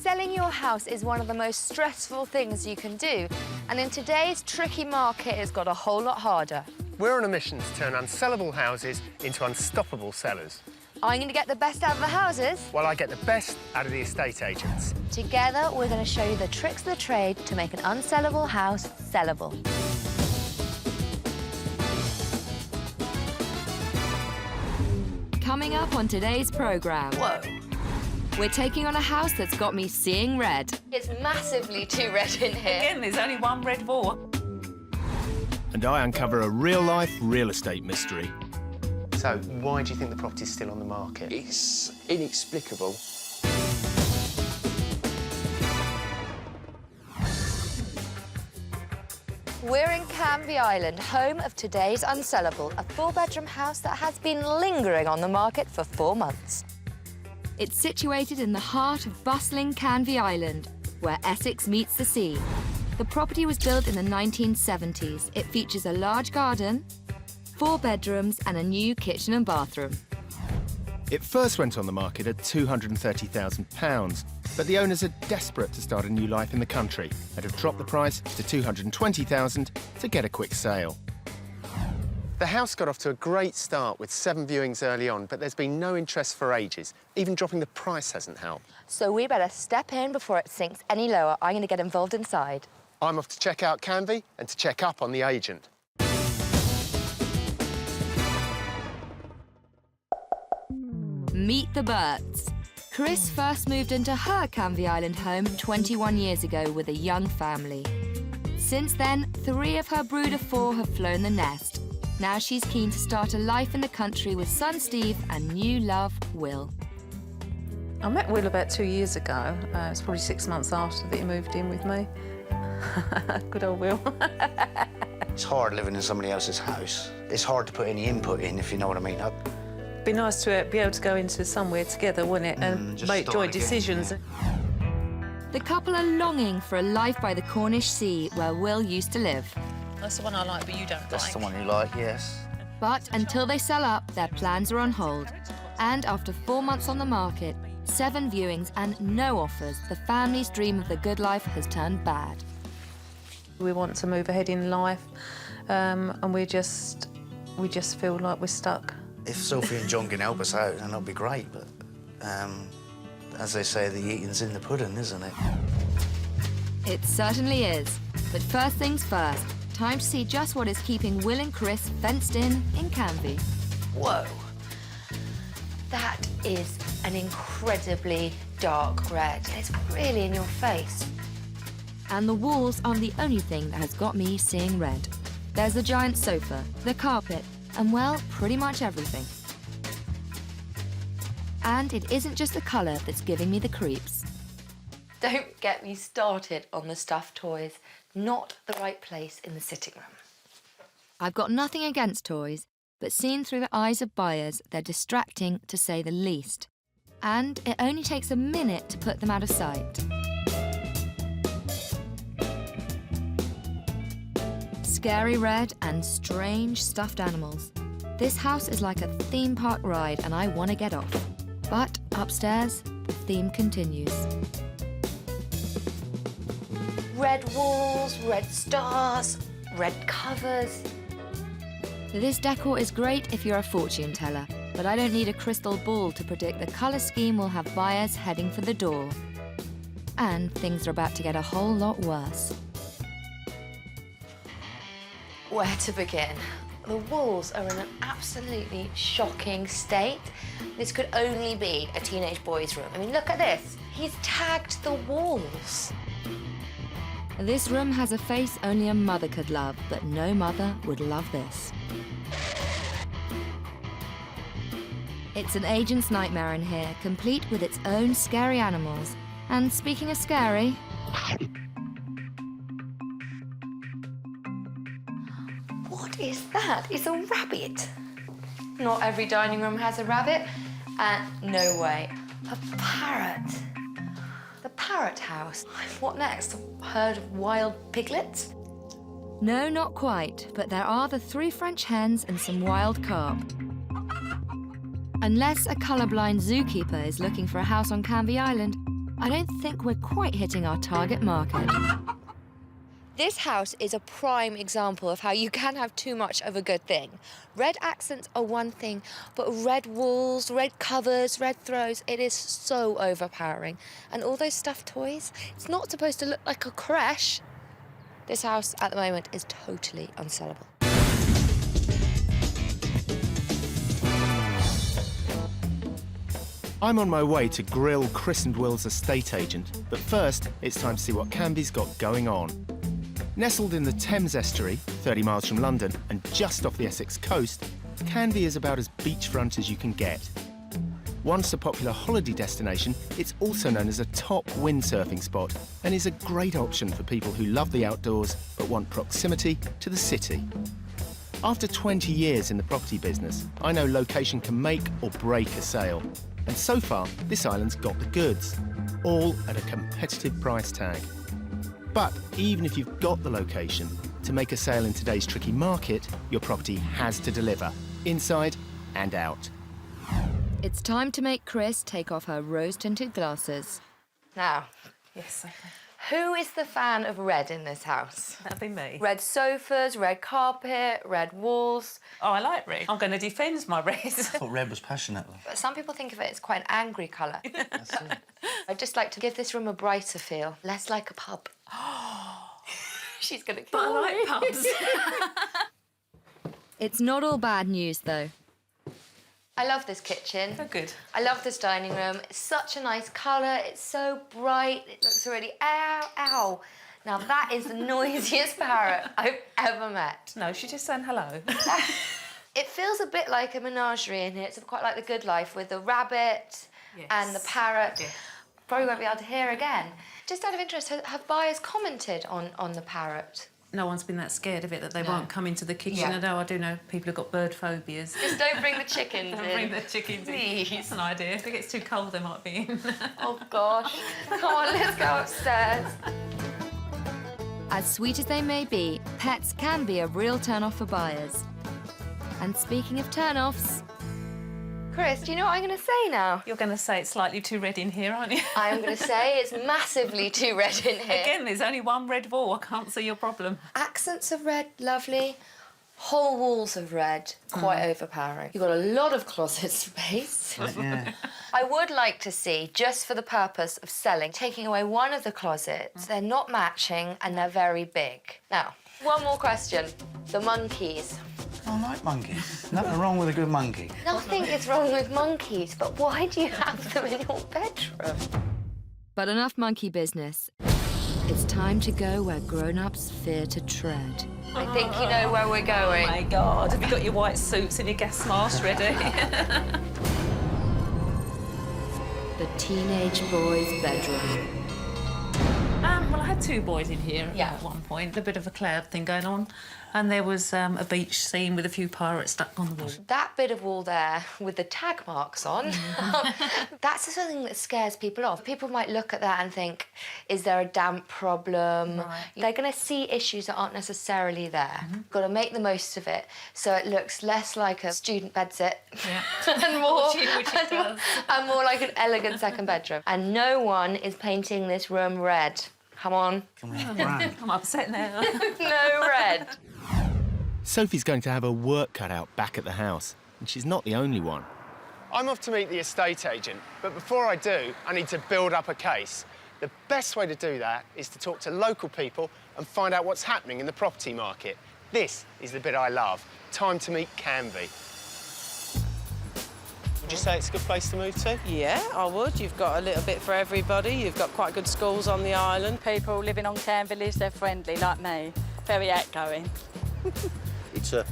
Selling your house is one of the most stressful things you can do, and in today's tricky market, it's got a whole lot harder. We're on a mission to turn unsellable houses into unstoppable sellers. I'm going to get the best out of the houses. While I get the best out of the estate agents. Together, we're going to show you the tricks of the trade to make an unsellable house sellable. Coming up on today's programme. Whoa. We're taking on a house that's got me seeing red. It's massively too red in here. Again, there's only one red wall. And I uncover a real-life real estate mystery. So, why do you think the property's still on the market? It's inexplicable. We're in Canvey Island, home of today's Unsellable, a four-bedroom house that has been lingering on the market for 4 months. It's situated in the heart of bustling Canvey Island, where Essex meets the sea. The property was built in the 1970s. It features a large garden, 4 bedrooms and a new kitchen and bathroom. It first went on the market at £230,000, but the owners are desperate to start a new life in the country and have dropped the price to £220,000 to get a quick sale. The house got off to a great start with 7 viewings early on, but there's been no interest for ages. Even dropping the price hasn't helped. So we better step in before it sinks any lower. I'm going to get involved inside. I'm off to check out Canvey and to check up on the agent. Meet the Burts. Chris first moved into her Canvey Island home 21 years ago with a young family. Since then, 3 of her brood of 4 have flown the nest. Now she's keen to start a life in the country with son Steve and new love, Will. I met Will about 2 years ago. It was probably 6 months after that he moved in with me. Good old Will. It's hard living in somebody else's house. It's hard to put any input in, if you know what I mean. It'd be nice to be able to go into somewhere together, wouldn't it, and just make start joint again, decisions. yeah. The couple are longing for a life by the Cornish Sea, where Will used to live. That's the one I like, but you don't That's the one you like, yes. But until they sell up, their plans are on hold. And after 4 months on the market, 7 viewings and no offers, the family's dream of the good life has turned bad. We want to move ahead in life, and we just feel like we're stuck. If Sophie and John can help us out, then that'll be great, but as they say, the eating's in the pudding, isn't it? It certainly is. But first things first, time to see just what is keeping Will and Chris fenced in Canvey. Whoa. That is an incredibly dark red. It's really in your face. And the walls aren't the only thing that has got me seeing red. There's the giant sofa, the carpet, and, well, pretty much everything. And it isn't just the colour that's giving me the creeps. Don't get me started on the stuffed toys. Not the right place in the sitting room. I've got nothing against toys, but seen through the eyes of buyers, they're distracting, to say the least. And it only takes a minute to put them out of sight. Scary red and strange stuffed animals. This house is like a theme park ride and I want to get off. But upstairs, the theme continues. Red walls, red stars, red covers. This decor is great if you're a fortune teller, but I don't need a crystal ball to predict the colour scheme will have buyers heading for the door. And things are about to get a whole lot worse. Where to begin? The walls are in an absolutely shocking state. This could only be a teenage boy's room. I mean, look at this. He's tagged the walls. This room has a face only a mother could love, but no mother would love this. It's an agent's nightmare in here, complete with its own scary animals. And speaking of scary... What is that? It's a rabbit. Not every dining room has a rabbit. No way. A parrot. The parrot house. What next? A herd of wild piglets? No, not quite, but there are the 3 French hens and some wild carp. Unless a colourblind zookeeper is looking for a house on Canvey Island, I don't think we're quite hitting our target market. This house is a prime example of how you can have too much of a good thing. Red accents are one thing, but red walls, red covers, red throws, it is so overpowering. And all those stuffed toys, it's not supposed to look like a creche. This house at the moment is totally unsellable. I'm on my way to grill Chris and Will's estate agent, but first it's time to see what Canvey's got going on. Nestled in the Thames estuary, 30 miles from London and just off the Essex coast, Canvey is about as beachfront as you can get. Once a popular holiday destination, it's also known as a top windsurfing spot and is a great option for people who love the outdoors but want proximity to the city. After 20 years in the property business, I know location can make or break a sale. And so far, this island's got the goods, all at a competitive price tag. But even if you've got the location, to make a sale in today's tricky market, your property has to deliver, inside and out. It's time to make Chris take off her rose-tinted glasses. Now, Yes, okay. who is the fan of red in this house? That'd be me. Red sofas, red carpet, red walls. Oh, I like red. I'm going to defend my red. I thought red was passionate. But some people think of it as quite an angry colour. That's it. I'd just like to give this room a brighter feel, less like a pub. She's gonna kill I me. like pubs. It's not all bad news, though. I love this kitchen. Oh, good. I love this dining room. It's such a nice colour. It's so bright. It looks really ow. Now that is the noisiest parrot I've ever met. No, she's just saying hello. It feels a bit like a menagerie in here. It's quite like The Good Life with the rabbit and the parrot. Yeah. Probably won't be able to hear again. Just out of interest, have buyers commented on the parrot? No one's been that scared of it that they No. won't come into the kitchen. Yeah. Although I do know people have got bird phobias. Just don't bring the chickens Don't in. bring the chickens in. Please. That's an idea. If it gets too cold, they might be in. Oh, gosh. Come on, let's go upstairs. As sweet as they may be, pets can be a real turn-off for buyers. And speaking of turn-offs, Chris, do you know what I'm going to say now? You're going to say it's slightly too red in here, aren't you? I'm going to say it's massively too red in here. Again, there's only one red wall. I can't see your problem. Accents of red, lovely. Whole walls of red, quite overpowering. You've got a lot of closet space. Yeah. I would like to see, just for the purpose of selling, taking away one of the closets. They're not matching and they're very big. Now, one more question. The monkeys. I like monkeys. Nothing wrong with a good monkey. Nothing is wrong with monkeys, but why do you have them in your bedroom? but enough monkey business. It's time to go where grown-ups fear to tread. I think you know where we're going. Oh my God, have you got your white suits and your gas masks ready? The teenage boy's bedroom. Well, I had two boys in here Yeah. at one point. A bit of a cloud thing going on. And there was a beach scene with a few pirates stuck on the wall. That bit of wall there with the tag marks on, that's the sort of thing that scares people off. People might look at that and think, is there a damp problem? Right. They're going to see issues that aren't necessarily there. Got to make the most of it so it looks less like a student bedsit Yeah. and more, Which it does. and more like an elegant second bedroom. And no one is painting this room red. Come on. Can we have brown? I'm upset now. No red. Sophie's going to have her work cut out back at the house, and she's not the only one. I'm off to meet the estate agent, but before I do, I need to build up a case. The best way to do that is to talk to local people and find out what's happening in the property market. This is the bit I love. Time to meet Canvey. Would you say it's a good place to move to? Yeah, I would. You've got a little bit for everybody. You've got quite good schools on the island. People living on Canvey, they're friendly like me, very outgoing. It's a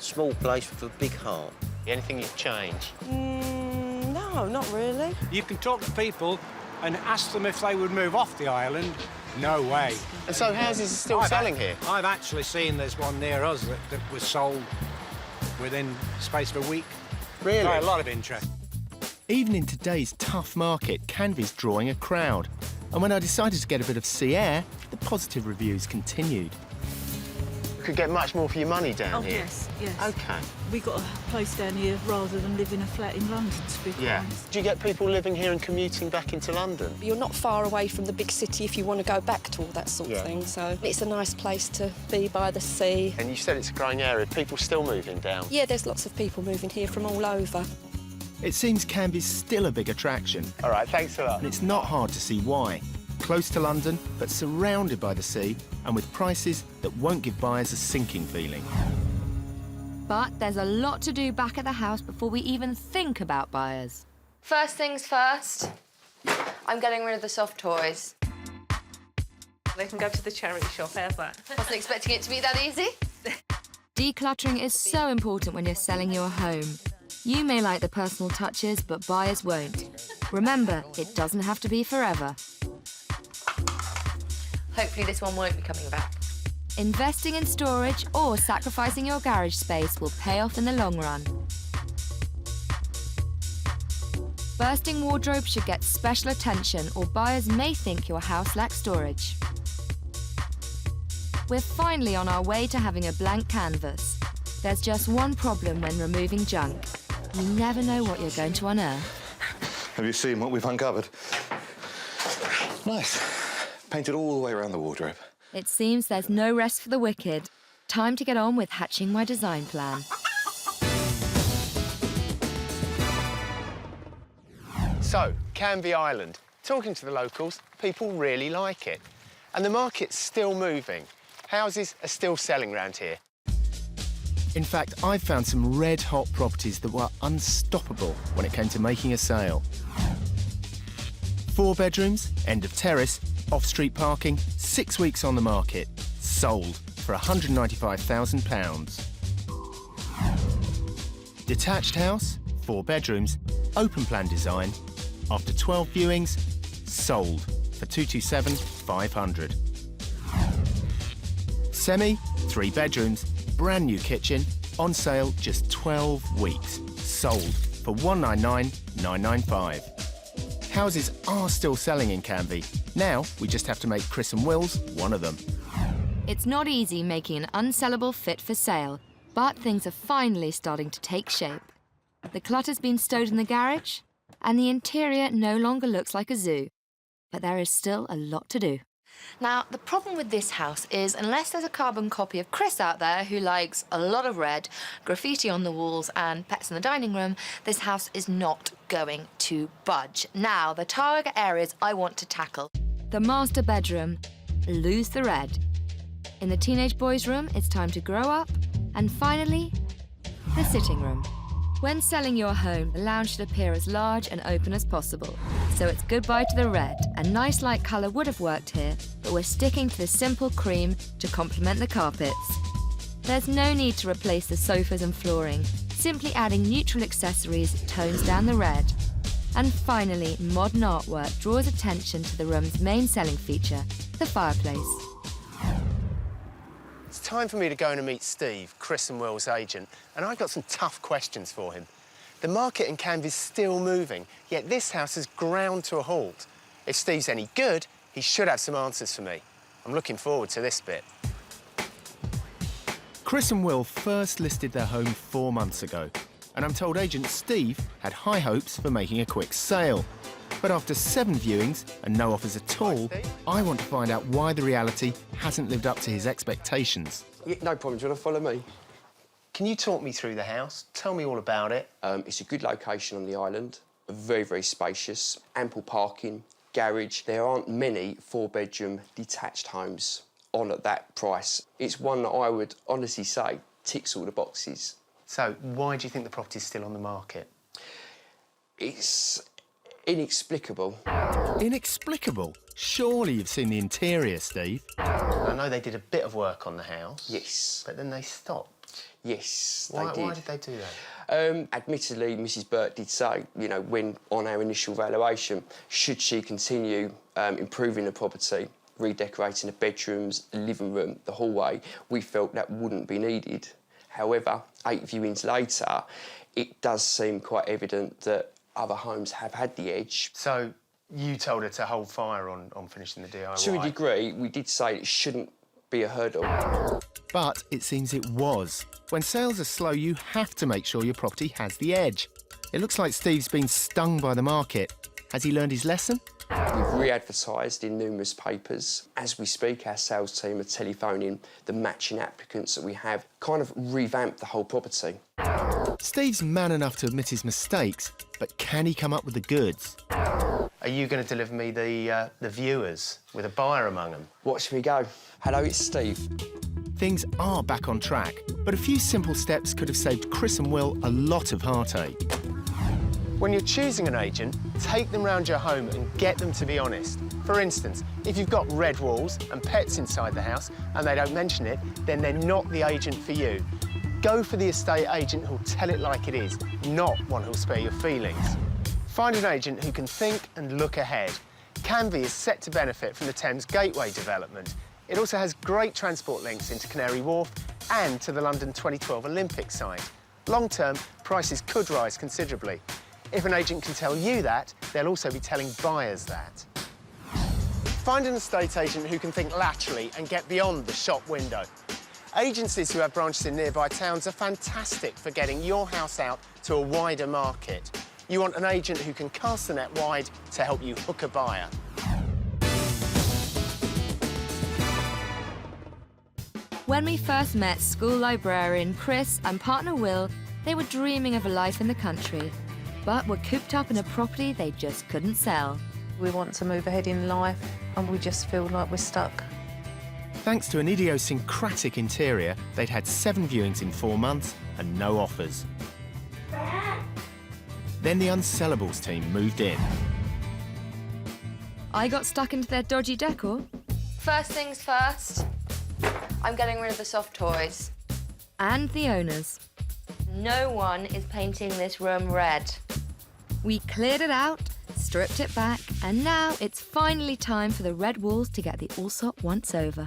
small place with a big heart. Anything you'd change? No, not really. You can talk to people and ask them if they would move off the island. No way. And so houses are still selling here? I've actually seen there's one near us that was sold within the space of a week. Really? A lot of interest. Even in today's tough market, Canvey's drawing a crowd. And when I decided to get a bit of sea air, the positive reviews continued. could get much more for your money down here. Yes, yes. OK. We got a place down here rather than live in a flat in London, to be quite honest. Do you get people living here and commuting back into London? You're not far away from the big city if you want to go back to all that sort of thing, so it's a nice place to be by the sea. And you said it's a growing area. People still moving down? Yeah, there's lots of people moving here from all over. It seems Canvey's still a big attraction. All right, thanks a lot. And it's not hard to see why. Close to London, but surrounded by the sea, and with prices that won't give buyers a sinking feeling. But there's a lot to do back at the house before we even think about buyers. First things first, I'm getting rid of the soft toys. They can go to the charity shop, how's that? Wasn't expecting it to be that easy. Decluttering is so important when you're selling your home. You may like the personal touches, but buyers won't. Remember, it doesn't have to be forever. Hopefully this one won't be coming back. Investing in storage or sacrificing your garage space will pay off in the long run. Bursting wardrobes should get special attention, or buyers may think your house lacks storage. We're finally on our way to having a blank canvas. There's just one problem when removing junk. You never know what you're going to unearth. Have you seen what we've uncovered? Nice. Painted all the way around the wardrobe. It seems there's no rest for the wicked. Time to get on with hatching my design plan. So, Canvey Island. Talking to the locals, people really like it. And the market's still moving. Houses are still selling around here. In fact, I've found some red-hot properties that were unstoppable when it came to making a sale. 4 bedrooms, end of terrace, off-street parking, 6 weeks on the market. Sold for £195,000. Detached house, 4 bedrooms, open plan design. After 12 viewings, sold for £227,500. Semi, 3 bedrooms, brand new kitchen, on sale just 12 weeks. Sold for £199,995. Houses are still selling in Canvey. Now, we just have to make Chris and Will's one of them. It's not easy making an unsellable fit for sale, but things are finally starting to take shape. The clutter's been stowed in the garage, and the interior no longer looks like a zoo. But there is still a lot to do. Now, the problem with this house is, unless there's a carbon copy of Chris out there who likes a lot of red, graffiti on the walls and pets in the dining room, this house is not going to budge. Now, the target areas I want to tackle. The master bedroom, lose the red. In the teenage boys' room, it's time to grow up. And finally, the sitting room. When selling your home, the lounge should appear as large and open as possible. So it's goodbye to the red. A nice light colour would have worked here, but we're sticking to the simple cream to complement the carpets. There's no need to replace the sofas and flooring. Simply adding neutral accessories tones down the red. And finally, modern artwork draws attention to the room's main selling feature, the fireplace. It's time for me to go and meet Steve, Chris and Will's agent, and I've got some tough questions for him. The market in Canvey's still moving, yet this house has ground to a halt. If Steve's any good, he should have some answers for me. I'm looking forward to this bit. Chris and Will first listed their home 4 months ago, and I'm told agent Steve had high hopes for making a quick sale. But after 7 viewings and no offers at all, I want to find out why the reality hasn't lived up to his expectations. Yeah, no problem. Do you want to follow me? Can you talk me through the house? Tell me all about it. It's a good location on the island, very, very spacious, ample parking, garage. There aren't many 4-bedroom detached homes on at that price. It's one that I would honestly say ticks all the boxes. So, why do you think the property's still on the market? It's inexplicable. Inexplicable? Surely you've seen the interior, Steve. I know they did a bit of work on the house. Yes. But then they stopped. Yes, Why they did. Why did they do that? Admittedly, Mrs. Burt did say, you know, when on our initial valuation, should she continue improving the property, redecorating the bedrooms, the living room, the hallway, we felt that wouldn't be needed. However, 8 viewings later, it does seem quite evident that other homes have had the edge. So you told her to hold fire on finishing the DIY? To a degree, we did say it shouldn't be a hurdle. But it seems it was. When sales are slow, you have to make sure your property has the edge. It looks like Steve's been stung by the market. Has he learned his lesson? We've re-advertised in numerous papers. As we speak, our sales team are telephoning the matching applicants that we have, kind of revamped the whole property. Steve's man enough to admit his mistakes, but can he come up with the goods? Are you going to deliver me the viewers with a buyer among them? Watch me go. Hello, it's Steve. Things are back on track, but a few simple steps could have saved Chris and Will a lot of heartache. When you're choosing an agent, take them round your home and get them to be honest. For instance, if you've got red walls and pets inside the house and they don't mention it, then they're not the agent for you. Go for the estate agent who'll tell it like it is, not one who'll spare your feelings. Find an agent who can think and look ahead. Canvey is set to benefit from the Thames Gateway development. It also has great transport links into Canary Wharf and to the London 2012 Olympic site. Long-term, prices could rise considerably. If an agent can tell you that, they'll also be telling buyers that. Find an estate agent who can think laterally and get beyond the shop window. Agencies who have branches in nearby towns are fantastic for getting your house out to a wider market. You want an agent who can cast the net wide to help you hook a buyer. When we first met school librarian Chris and partner Will, they were dreaming of a life in the country, but were cooped up in a property they just couldn't sell. We want to move ahead in life and we just feel like we're stuck. Thanks to an idiosyncratic interior, they'd had 7 viewings in 4 months and no offers. Then the Unsellables team moved in. I got stuck into their dodgy decor. First things first, I'm getting rid of the soft toys. And the owners. No one is painting this room red. We cleared it out, stripped it back, and now it's finally time for the red walls to get the Allsopp once over.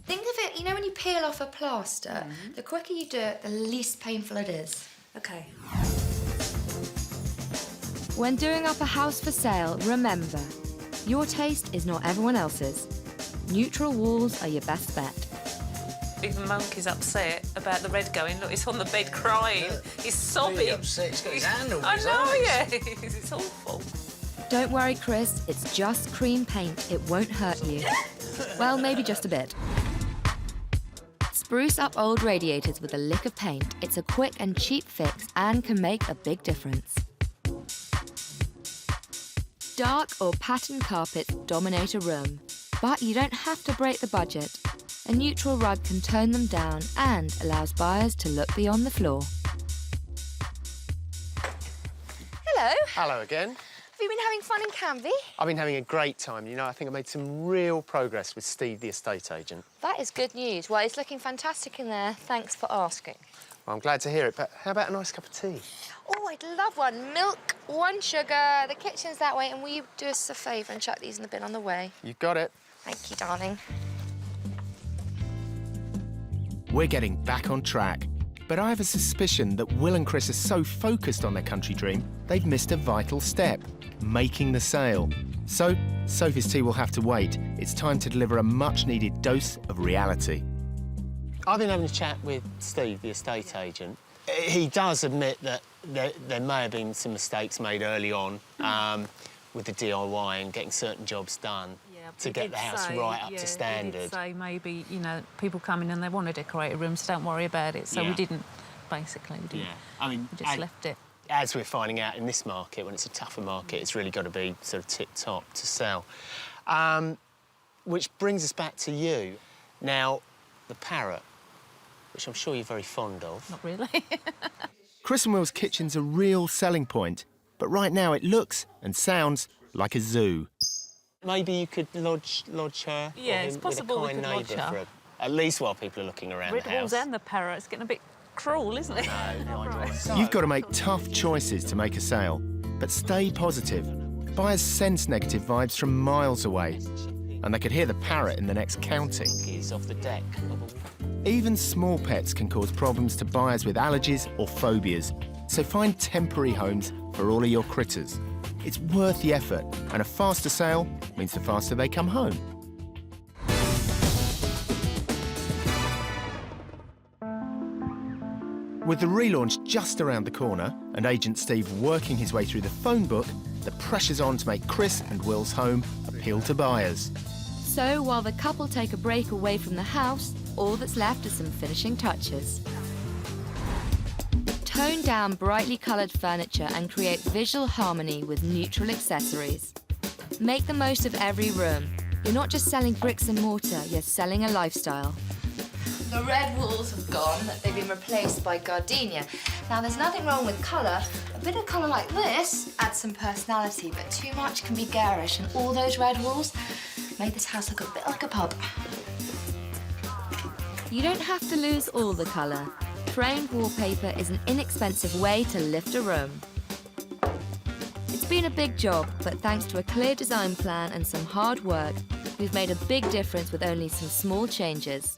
Think of it, you know when you peel off a plaster, the quicker you do it, the least painful it is. Okay. When doing up a house for sale, remember, your taste is not everyone else's. Neutral walls are your best bet. Even Monkey's upset about the red going. Look, he's on the bed crying. He's sobbing. Really upset. He's got his hand over his I know, eyes. yeah. It's awful. Don't worry, Chris, it's just cream paint. It won't hurt you. Well, maybe just a bit. Spruce up old radiators with a lick of paint. It's a quick and cheap fix and can make a big difference. Dark or patterned carpets dominate a room, but you don't have to break the budget. A neutral rug can tone them down and allows buyers to look beyond the floor. Hello. Hello again. Have you been having fun in Canvey? I've been having a great time. You know, I think I made some real progress with Steve, the estate agent. That is good news. Well, it's looking fantastic in there. Thanks for asking. Well, I'm glad to hear it, but how about a nice cup of tea? Oh, I'd love one. Milk, 1 sugar. The kitchen's that way, and will you do us a favour and chuck these in the bin on the way? You got it. Thank you, darling. We're getting back on track. But I have a suspicion that Will and Chris are so focused on their country dream, they've missed a vital step, making the sale. So, Sophie's tea will have to wait. It's time to deliver a much-needed dose of reality. I've been having a chat with Steve, the estate agent. He does admit that there may have been some mistakes made early on with the DIY and getting certain jobs done to get the house right up to standard. We did say maybe, you know, people come in and they want to decorate a room, so don't worry about it. So we didn't, basically. We didn't. I mean, we just left it. As we're finding out in this market, when it's a tougher market, it's really got to be sort of tip-top to sell. Which brings us back to you. Now, the parrot, which I'm sure you're very fond of. Not really. Chris and Will's kitchen's a real selling point, but right now it looks and sounds like a zoo. Maybe you could lodge her It's possible with a kind neighbour at least while people are looking around the house. Red walls and the parrot, it's getting a bit cruel, isn't it? No, You've got to make tough choices to make a sale, but stay positive. Buyers sense negative vibes from miles away, and they could hear the parrot in the next county. He's off the deck. Even small pets can cause problems to buyers with allergies or phobias, so find temporary homes for all of your critters. It's worth the effort, and a faster sale means the faster they come home. With the relaunch just around the corner and Agent Steve working his way through the phone book, the pressure's on to make Chris and Will's home appeal to buyers. So while the couple take a break away from the house, all that's left are some finishing touches. Tone down brightly coloured furniture and create visual harmony with neutral accessories. Make the most of every room. You're not just selling bricks and mortar, you're selling a lifestyle. The red walls have gone, they've been replaced by gardenia. Now, there's nothing wrong with colour. A bit of colour like this adds some personality, but too much can be garish, and all those red walls made this house look a bit like a pub. You don't have to lose all the colour. Framed wallpaper is an inexpensive way to lift a room. It's been a big job, but thanks to a clear design plan and some hard work, we've made a big difference with only some small changes.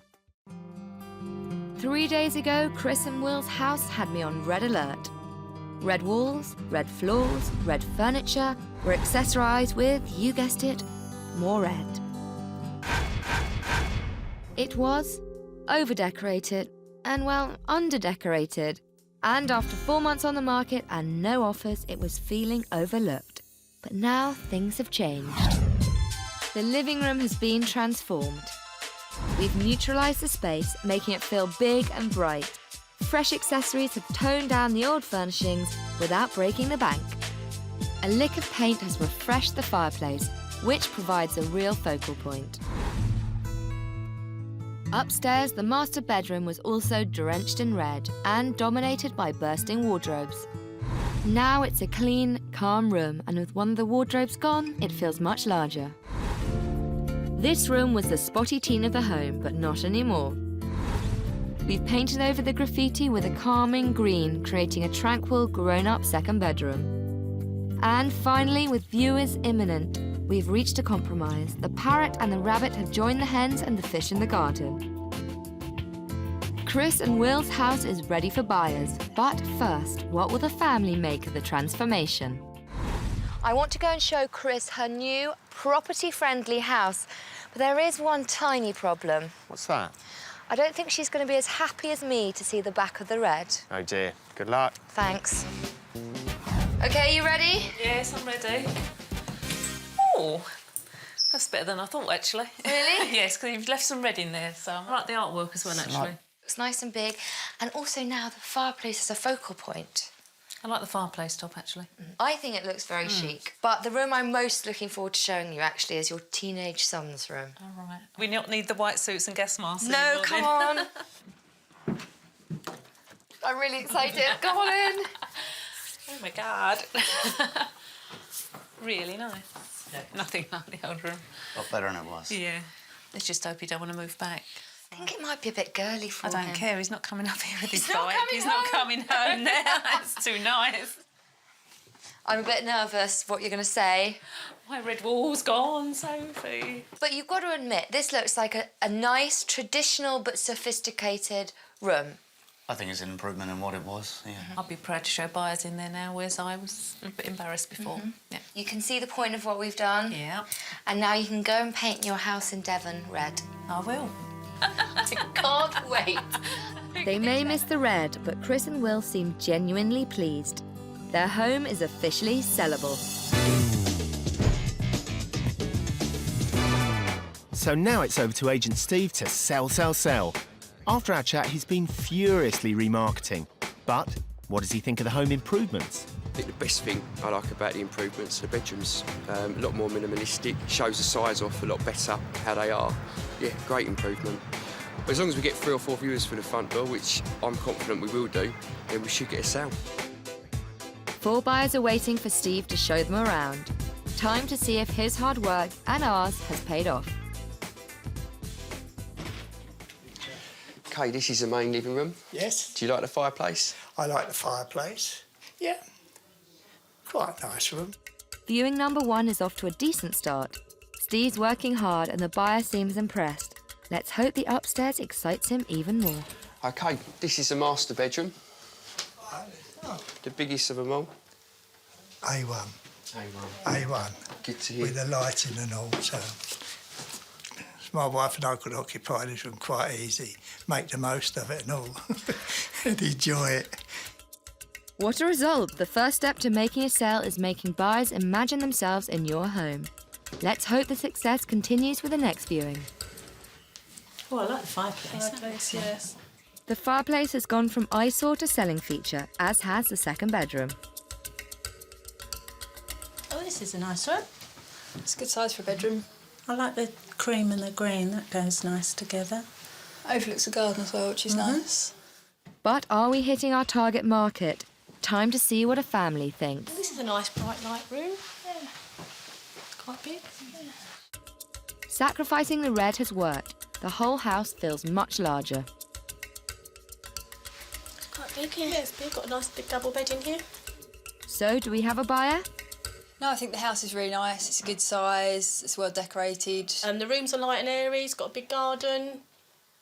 3 days ago, Chris and Will's house had me on red alert. Red walls, red floors, red furniture were accessorised with, you guessed it, more red. It was over-decorated and, well, under-decorated. And after 4 months on the market and no offers, it was feeling overlooked. But now things have changed. The living room has been transformed. We've neutralised the space, making it feel big and bright. Fresh accessories have toned down the old furnishings without breaking the bank. A lick of paint has refreshed the fireplace, which provides a real focal point. Upstairs, the master bedroom was also drenched in red and dominated by bursting wardrobes. Now it's a clean, calm room, and with one of the wardrobes gone, it feels much larger. This room was the spotty teen of the home, but not anymore. We've painted over the graffiti with a calming green, creating a tranquil, grown-up second bedroom. And finally, with viewers imminent, we've reached a compromise. The parrot and the rabbit have joined the hens and the fish in the garden. Chris and Will's house is ready for buyers. But first, what will the family make of the transformation? I want to go and show Chris her new property-friendly house. But there is one tiny problem. What's that? I don't think she's going to be as happy as me to see the back of the red. Oh dear. Good luck. Thanks. OK, you ready? Yes, I'm ready. Oh, that's better than I thought, actually. Really? Yes, because you've left some red in there, so I like the artwork as well, actually. It's nice and big, and also now the fireplace is a focal point. I like the fireplace top, actually. I think it looks very chic, but the room I'm most looking forward to showing you, actually, is your teenage son's room. All right. We don't need the white suits and gas masks No, anymore, come then. on. I'm really excited. Come on in. Oh, my God. Really nice. Yeah. Nothing like the old room. A lot better than it was. Yeah. Let's just hope you don't want to move back. I think it might be a bit girly for him. I don't care. He's not coming up here with his not bike. coming He's home. not coming home now. It's too nice. I'm a bit nervous what you're going to say. My red wall's gone, Sophie. But you've got to admit, this looks like a nice, traditional but sophisticated room. I think it's an improvement in what it was, yeah. I'd be proud to show buyers in there now, whereas I was a bit embarrassed before. Yeah. You can see the point of what we've done. Yeah. And now you can go and paint your house in Devon red. I will. I can't wait. They may miss the red, but Chris and Will seem genuinely pleased. Their home is officially sellable. So now it's over to Agent Steve to sell, sell, sell. After our chat, he's been furiously remarketing. But what does he think of the home improvements? I think the best thing I like about the improvements, the bedrooms, a lot more minimalistic, shows the size off a lot better, how they are. Yeah, great improvement. But as long as we get 3 or 4 viewers for the front door, which I'm confident we will do, then we should get a sale. 4 buyers are waiting for Steve to show them around. Time to see if his hard work and ours has paid off. Okay, this is the main living room. Yes. Do you like the fireplace? I like the fireplace. Yeah. Quite a nice room. Viewing number 1 is off to a decent start. Steve's working hard and the buyer seems impressed. Let's hope the upstairs excites him even more. Okay, this is the master bedroom. Oh. The biggest of them all. A1. A1. A1. Good to hear. With the lighting and all, so... My wife and I could occupy this room quite easy, make the most of it and all, and enjoy it. What a result! The first step to making a sale is making buyers imagine themselves in your home. Let's hope the success continues with the next viewing. Oh, I like the fireplace. Yes. The fireplace has gone from eyesore to selling feature, as has the second bedroom. Oh, this is a nice one. It's a good size for a bedroom. I like the cream and the green. That goes nice together. Overlooks the garden as well, which is nice. But are we hitting our target market? Time to see what a family thinks. This is a nice bright light room. Yeah. Quite big. Yeah. Sacrificing the red has worked. The whole house feels much larger. Quite big, yeah. It's big. Got a nice big double bed in here. So, do we have a buyer? No, I think the house is really nice. It's a good size. It's well decorated. The rooms are light and airy. It's got a big garden.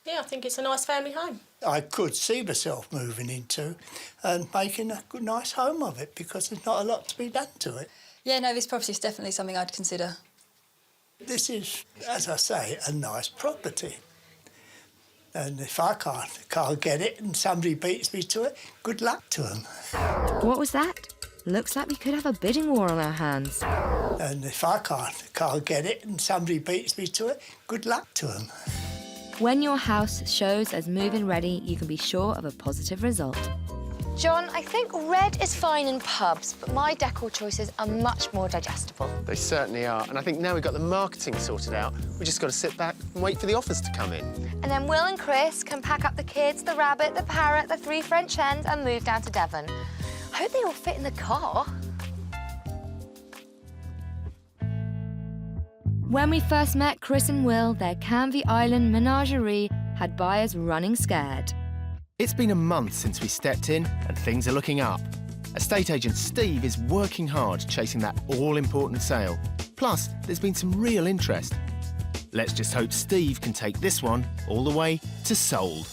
Yeah, I think it's a nice family home. I could see myself moving into and making a good, nice home of it because there's not a lot to be done to it. Yeah, no, this property is definitely something I'd consider. This is, as I say, a nice property. And if I can't get it and somebody beats me to it, good luck to them. What was that? Looks like we could have a bidding war on our hands. And if I can't get it and somebody beats me to it, good luck to them. When your house shows as move-in ready, you can be sure of a positive result. John, I think red is fine in pubs, but my decor choices are much more digestible. They certainly are. And I think now we've got the marketing sorted out, we've just got to sit back and wait for the offers to come in. And then Will and Chris can pack up the kids, the rabbit, the parrot, the 3 French hens and move down to Devon. I hope they all fit in the car. When we first met Chris and Will, their Canvey Island menagerie had buyers running scared. It's been a month since we stepped in and things are looking up. Estate agent Steve is working hard chasing that all-important sale. Plus, there's been some real interest. Let's just hope Steve can take this one all the way to sold.